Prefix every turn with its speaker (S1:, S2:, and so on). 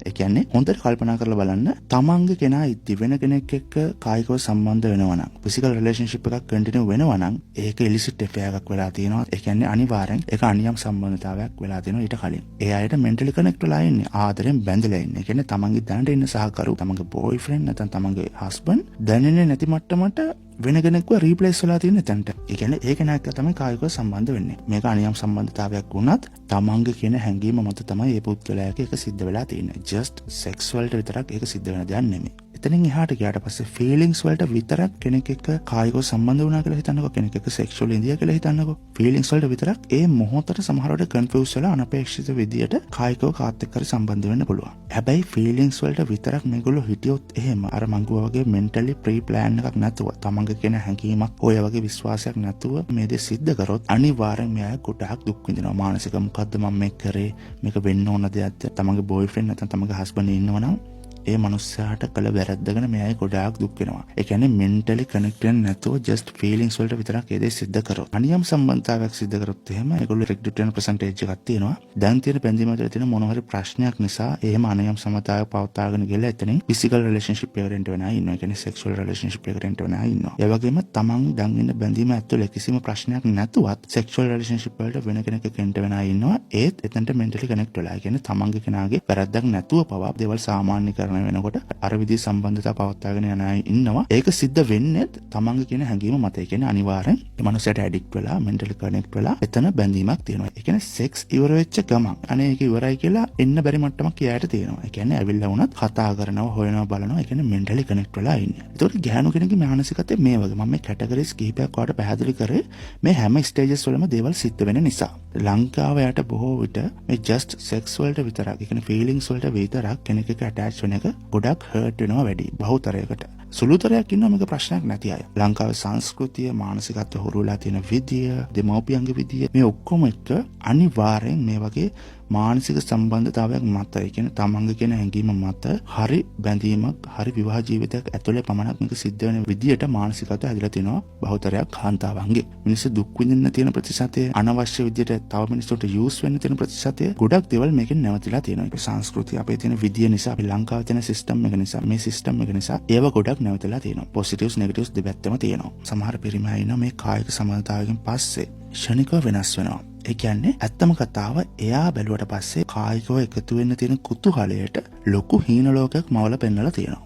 S1: ඒ කියන්නේ හොඳට කල්පනා කරලා බලන්න තමන්ගේ කෙනා ඉද්දි වෙන කෙනෙක් එක්ක කායිකව සම්බන්ධ වෙනවා නම් ෆිසිකල් රිලේෂන්ෂිප් එකක් කන්ටිනියු වෙනවා නම් ඒක ඉලිසිට් එෆෙයාර් එකක් වෙලා තියෙනවා. ඒ කියන්නේ අනිවාර්යෙන් ඒක අනියම් සම්බන්ධතාවයක් වෙලා තියෙනවා ඊට කලින්. ඒ අයට මෙන්ටලි කනෙක්ට් වෙලා ඉන්නේ ආදරෙන් බැඳලා ඉන්නේ. ඒ කියන්නේ තමන්ගේ දැනට ඉන්න සහකරු තමන්ගේ බෝයිෆ්‍රෙන්ඩ් නැත්නම් තමන්ගේ හස්බන්ඩ් දැනෙන්නේ නැති මට්ටමට වෙන කෙනෙක්ව රීප්ලේස් වෙලා තියෙන තැනට. ඒ කියන්නේ ඒ කෙනා එක්ක තමයි කායිකව සම්බන්ධ වෙන්නේ. මේක අනියම් සම්බන්ධතාවයක් වුණත් තමන්ගේ කියන හැඟීම මත තමයි මේ පුද්ගලයා එක්ක ඒක සිද්ධ වෙලා තියෙන්නේ. just sex වලට විතරක් ඒක සිද්ධ වෙන දෙයක් නෙමෙයි. එතනින් එහාට ගියාට පස්සේ feelings වලට විතරක් කෙනෙක් එක්ක කායිකව සම්බන්ධ වුණා කියලා හිතන්නකෝ. කෙනෙක් එක්ක sexual ඉඳියා කියලා හිතන්නකෝ. feelings වලට විතරක් ඒ මොහොතට සමහරවිට confuse වෙලා අනපේක්ෂිත විදියට කායිකව කාත් එක්ක සම්බන්ධ වෙන්න පුළුවන්. හැබැයි feelings වලට විතරක් මේගොල්ලෝ හිටියොත් එහෙම අර මං කිව්වා වගේ mentally pre plan එකක් නැතුව තමන්ගේ කියන හැඟීමක් ඔය වගේ විශ්වාසයක් නැතුව මේ දේ සිද්ධ කරොත් අනිවාර්යෙන් මෙයා ගොඩාක් දුක් විඳිනවා. මානසික මොකද්ද මම මේ කරේ, මේක වෙන්න ඕන දෙයක්ද, තමන්ගේ බෝයිෆ්‍රෙන්ඩ් නැත්නම් තමන්ගේ හස්බන්ඩ් ඉන්නවනම් ඒ මනුස්සයාට කළ වැරද්දගෙන මෙයායි ගොඩාක් දුක් වෙනවා. ඒ කියන්නේ mentally connect වෙන්නේ නැතුව just feelings වලට විතරක් ඒ දේ සිද්ධ කරොත්. අනියම් සම්බන්ධතාවයක් සිද්ධ කරොත් එහෙම ඒගොල්ලෝ regret වෙන percentage එකක් තියෙනවා. දැන් තියෙන බැඳීම ඇතුළේ තියෙන මොන හරි ප්‍රශ්නයක් නිසා එහෙම අනියම් සම්බන්ධතාවයක් පවත්වාගෙන ගිහලා එතනින් physical relationship එකකට එන්න වෙනා ඉන්නවා. ඒ කියන්නේ sexual relationship එකකට එන්න වෙනා ඉන්නවා. ඒ වගේම තමන් දැන් ඉන්න බැඳීම ඇතුළේ කිසිම ප්‍රශ්නයක් නැතුවත් sexual relationship වලට වෙන කෙනෙක් එක්ක එන්න වෙනා ඉන්නවා. ඒත් එතනට mentally connect වෙලා. ඒ කියන්නේ තමන්ගේ කෙනාගේ වැරද්දක් නැතුව පවා දේවල් සාමාන්‍යකරණය වෙනකොට අර විදිහේ සම්බන්ධතාව පවත්වාගෙන යන අය ඉන්නවා. ඒක සිද්ධ වෙන්නේ තමන්ගේ කියන හැඟීම මත. ඒ කියන්නේ අනිවාර්යෙන් මේ මනුස්සයාට ඇඩික්ට් වෙලා mentally connect වෙලා එතන බැඳීමක් තියෙනවා. ඒ කියන්නේ sex ඉවර වෙච්ච ගමන් අනේ ඒක ඉවරයි කියලා එන්න බැරි මට්ටමක් කියායට තියෙනවා. ඒ කියන්නේ ඇවිල්ලා වුණත් කතා කරනවා, හොයනවා, බලනවා. ඒ කියන්නේ mentally connect වෙලා ඉන්නේ. ඒතකොට ගැහණු කෙනෙක්ගේ මානසිකත්වය මේ වගේ. මම මේ කැටගරිස් කිහිපයක් වලට පැහැදිලි කරේ මේ හැම ස්ටේජස් වලම දේවල් සිද්ධ වෙන නිසා. ලංකාව යට බොහෝ විට මේ just sex වලට විතරක්, ඒ කියන්නේ feelings වලට විතරක් කෙනෙක් එක්ක attach වෙන එක ගොඩක් hurt වෙනවා වැඩි බහුතරයකට. සුළුතරයක් ඉන්නවා මේක ප්‍රශ්නයක් නැති අය. ලංකාවේ සංස්කෘතිය, මානසිකත්ව හුරු වෙලා තියෙන විදිය, දෙමව්පියන්ගේ විදිය මේ ඔක්කොම එක්ක අනිවාර්යෙන් මේ වගේ මානසික සම්බන්ධතාවයක් මත, ඒ කියන්නේ තමන්ගේ කියන හැඟීම මත හරි බැඳීමක්, හරි විවාහ ජීවිතයක් ඇතුලේ පමණක් මේක සිද්ධ වෙන විදියට මානසිකත්වය හැදිලා තිනවා බහුතරයක් කාන්තාවන්ගේ. මිනිස්සු දුක් විඳින්න තියෙන ප්‍රතිශතය, අනවශ්‍ය විදියට තව මිනිස්සුන්ට යූස් වෙන්න තියෙන ප්‍රතිශතය ගොඩක් දේවල් මේකෙන් නැවතිලා තියෙනවා. ඒක සංස්කෘතිය, අපේ තියෙන විදිය නිසා, අපි ලංකාවේ තියෙන සිස්ටම් එක නිසා, මේ සිස්ටම් එක නිසා ඒව ගොඩක් නැවතිලා තියෙනවා. පොසිටිව්ස් නෙගටිව්ස් දෙපැත්තම තියෙනවා. සමහර පිරිමි ඉන්නවා මේ කායික සම්බන්ධතාවයෙන් පස්සේ ෂණිකව වෙනස් වෙනවා. ඒ කියන්නේ ඇත්තම කතාව එයා බැලුවට පස්සේ කායිකව එකතු වෙන්න තියෙන කුතුහලයට ලොකු හීන ලෝකයක් මවලා පෙන්නලා තියෙනවා.